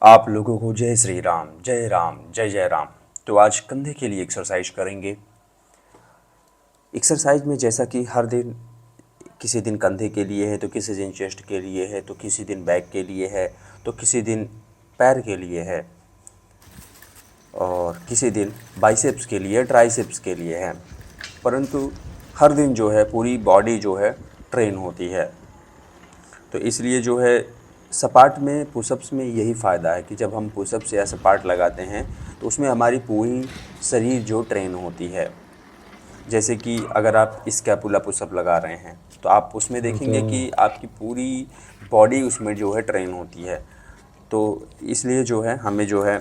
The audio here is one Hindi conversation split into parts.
आप लोगों को जय श्री राम, जय राम, जय जय राम। तो आज कंधे के लिए एक्सरसाइज करेंगे। एक्सरसाइज में जैसा कि हर दिन किसी दिन कंधे के लिए है, तो किसी दिन चेस्ट के लिए है, तो किसी दिन बैक के लिए है, तो किसी दिन पैर के लिए है, और किसी दिन बाइसेप्स के लिए, ट्राइसेप्स के लिए है। परंतु हर दिन जो है पूरी बॉडी जो है ट्रेन होती है। तो इसलिए जो है सपाट में पुशअप्स में यही फ़ायदा है कि जब हम पुशअप्स या सपाट लगाते हैं तो उसमें हमारी पूरी शरीर जो ट्रेन होती है। जैसे कि अगर आप स्कैपुला पुशअप लगा रहे हैं तो आप उसमें तो देखेंगे कि आपकी पूरी बॉडी उसमें जो है ट्रेन होती है। तो इसलिए जो है हमें जो है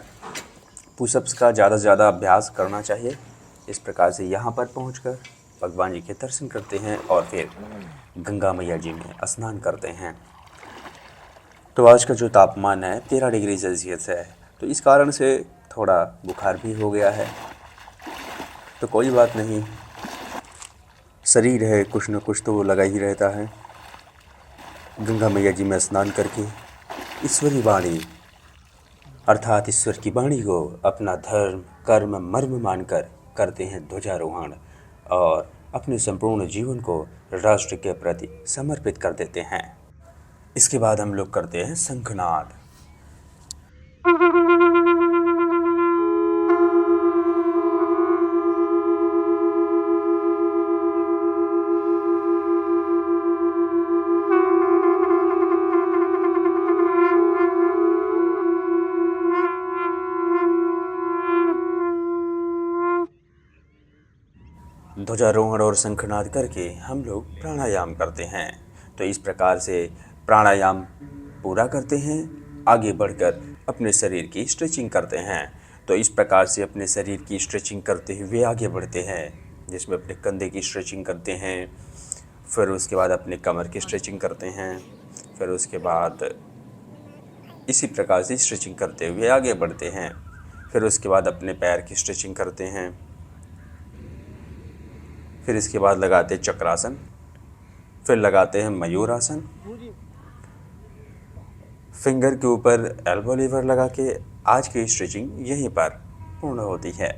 पुशअप्स का ज़्यादा से ज़्यादा अभ्यास करना चाहिए। इस प्रकार से यहाँ पर पहुँचकर भगवान जी के दर्शन करते हैं और फिर गंगा मैया जी में स्नान करते हैं। तो आज का जो तापमान है 13 डिग्री सेल्सियस है, तो इस कारण से थोड़ा बुखार भी हो गया है। तो कोई बात नहीं, शरीर है कुछ न कुछ तो वो लगा ही रहता है। गंगा मैया जी में स्नान करके ईश्वरी वाणी अर्थात ईश्वर की वाणी को अपना धर्म कर्म मर्म मानकर करते हैं ध्वजारोहण और अपने संपूर्ण जीवन को राष्ट्र के प्रति समर्पित कर देते हैं। इसके बाद हम लोग करते हैं शंखनाद। 'ध्वजारोहण' और शंखनाद करके हम लोग प्राणायाम करते हैं। तो इस प्रकार से प्राणायाम पूरा करते हैं, आगे बढ़कर अपने शरीर की स्ट्रेचिंग करते हैं। तो इस प्रकार से अपने शरीर की स्ट्रेचिंग करते हुए आगे बढ़ते हैं, जिसमें अपने कंधे की स्ट्रेचिंग करते हैं, फिर उसके बाद अपने कमर की स्ट्रेचिंग करते हैं, फिर उसके बाद इसी प्रकार से स्ट्रेचिंग करते हुए आगे बढ़ते हैं। फिर उसके बाद अपने पैर की स्ट्रेचिंग करते हैं। फिर इसके बाद लगाते हैं चक्रासन, फिर लगाते हैं मयूरासन। फिंगर के ऊपर एल्बो लीवर लगा के आज की स्ट्रेचिंग यहीं पर पूर्ण होती है।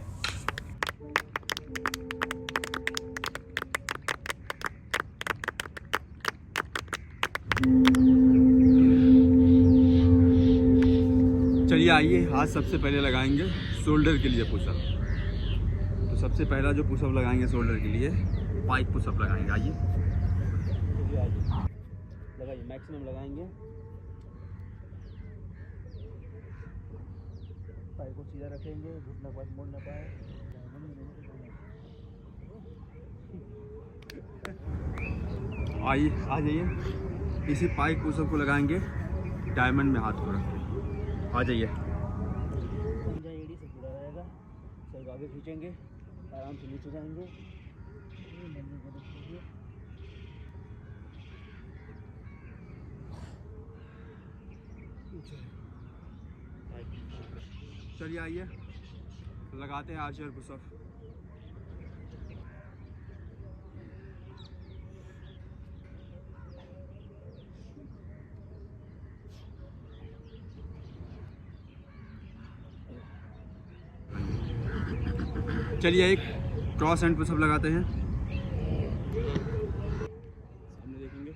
चलिए आइए, आज सबसे पहले लगाएंगे शोल्डर के लिए पुशअप। तो सबसे पहला जो पुशअप लगाएंगे शोल्डर के लिए पाइक पुशअप लगाएंगे। आइए चलिए आइए लगाइए, मैक्सिमम लगाएंगे। पाइक को सीधा रखेंगे, घुटना पास मोड़ ना पाए। आइए आ जाइए, इसी पाइक पुशअप को लगाएंगे डायमंड में हाथ को रख के। आ जाइए, एड़ी से जुड़ा रहेगा, सर आगे खींचेंगे, आराम से नीचे जाएंगे। चलिए आइए लगाते हैं आर्चर पुशअप। चलिए एक क्रॉस हैंड पुशअप लगाते हैं। सामने देखेंगे,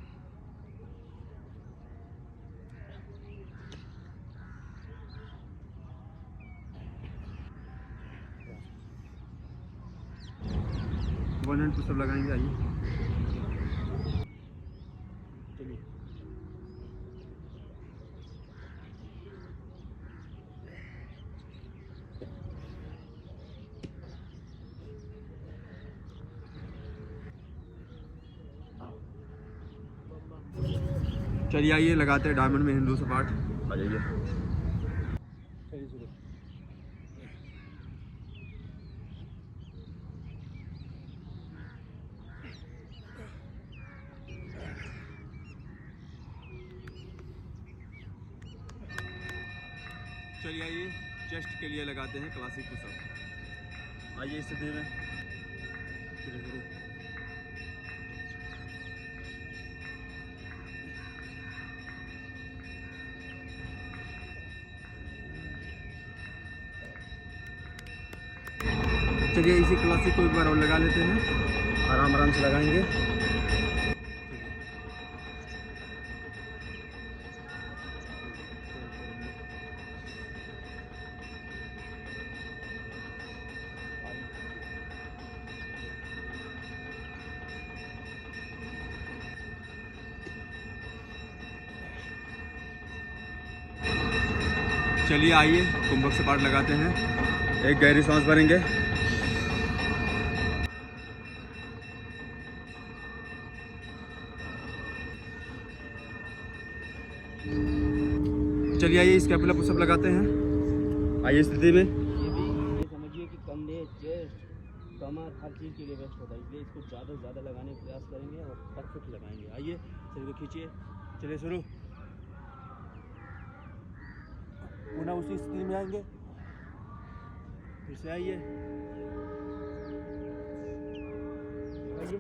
वन हैंड पुशअप लगाएंगे। आइए चलिए, चलिए आइए लगाते हैं डायमंड में हिंदू सपाट। आ जाइए, चलिए शुरू। चलिए आइए चेस्ट के लिए लगाते हैं क्लासिक पुशअप। आइए इस स्थिति में धीरे धीरे। चलिए इसी क्लासिक को एक बार और लगा लेते हैं, आराम आराम से लगाएंगे। चलिए आइए कुंभक सपाट लगाते हैं, एक गहरी सांस भरेंगे। चलिए आइए स्कैपुला पुशअप लगाते हैं। आइए स्थिति में। ये समझिए कि कंधे, चेस्ट, कमर हर चीज़ के लिए बेस्ट होता है, इसलिए इसको ज़्यादा से ज़्यादा लगाने का प्रयास करेंगे और परफेक्ट लगाएंगे। आइए शरीर को खींचिए। चलिए शुरू। पुनः उसी स्थिति में आएंगे, फिर से आइए। आइए।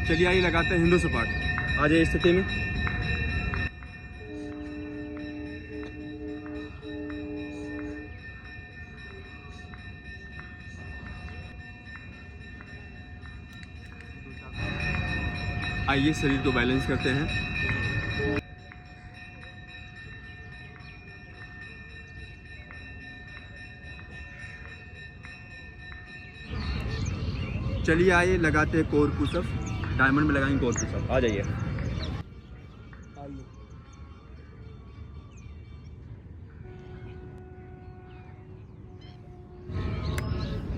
चलिए आइए लगाते हैं हिंदू सपाट। आ जाइए स्थिति में। आइए शरीर को बैलेंस करते हैं। चलिए आइए लगाते हैं कोर पुशअप। डायमंड में लगाएंगे कोर पुशअप। आ जाइए। आइए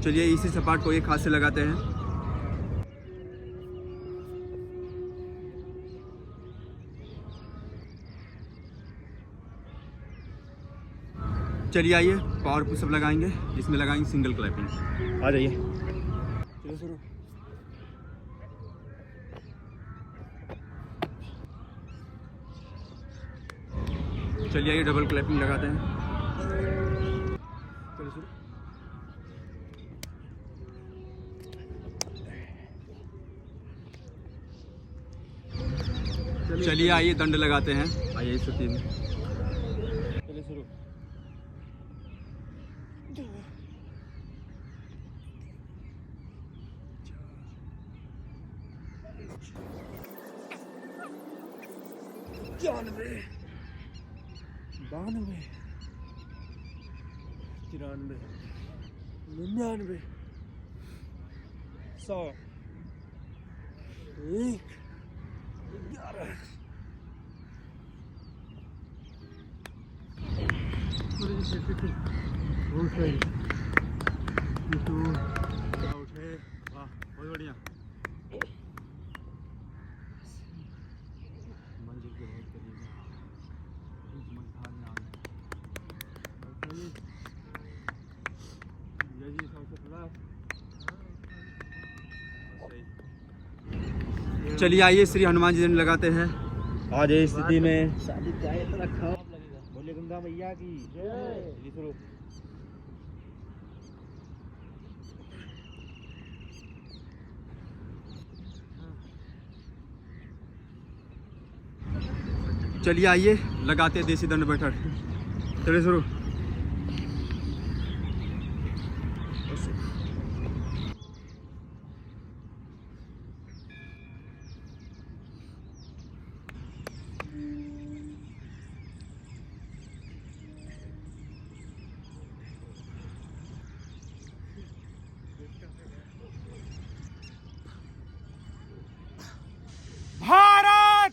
चलिए इसी सपाट को एक हाथ से लगाते हैं। चलिए आइए पावर पुशअप लगाएंगे, जिसमें लगाएंगे सिंगल क्लैपिंग। आ जाइए। चलिए शुरू। चलिए आइए डबल क्लैपिंग लगाते हैं। चलिए शुरू। चलिए आइए दंड लगाते हैं। आइए इस स्थिति में। चलिए शुरू। बानवे, 93, 99, 100, 1, 11। बहुत बढ़िया। मंजिल के बहुत करीब है। समझदार में आ गए। ये जी सबसे पहला। चलिए आइए श्री हनुमान जी दंड लगाते हैं। आ जाइए स्थिति में। शादी का इतना खराब लगेगा। बोले गंगा मैया की जय। चलिए शुरू। चलिए आइए लगाते हैं देसी दंड बैठक। चलिए शुरू। भारत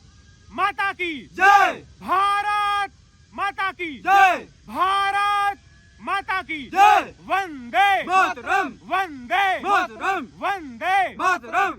माता की जय। भारत माता की जय। भारत माता की जय। वंदे मातरम। वंदे मातरम। वंदे मातरम।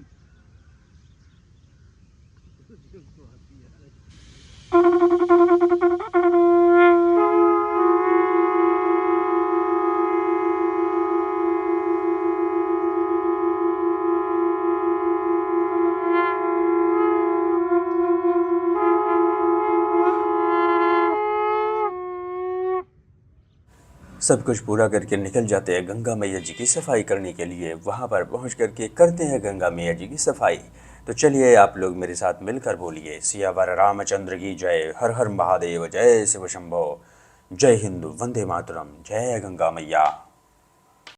सब कुछ पूरा करके निकल जाते हैं गंगा मैया जी की सफाई करने के लिए। वहाँ पर पहुँच करके करते हैं गंगा मैया जी की सफाई। तो चलिए आप लोग मेरे साथ मिलकर बोलिए, सियावर रामचंद्र की जय, हर हर महादेव, जय शिव शंभो, जय हिंद, वंदे मातरम, जय गंगा मैया।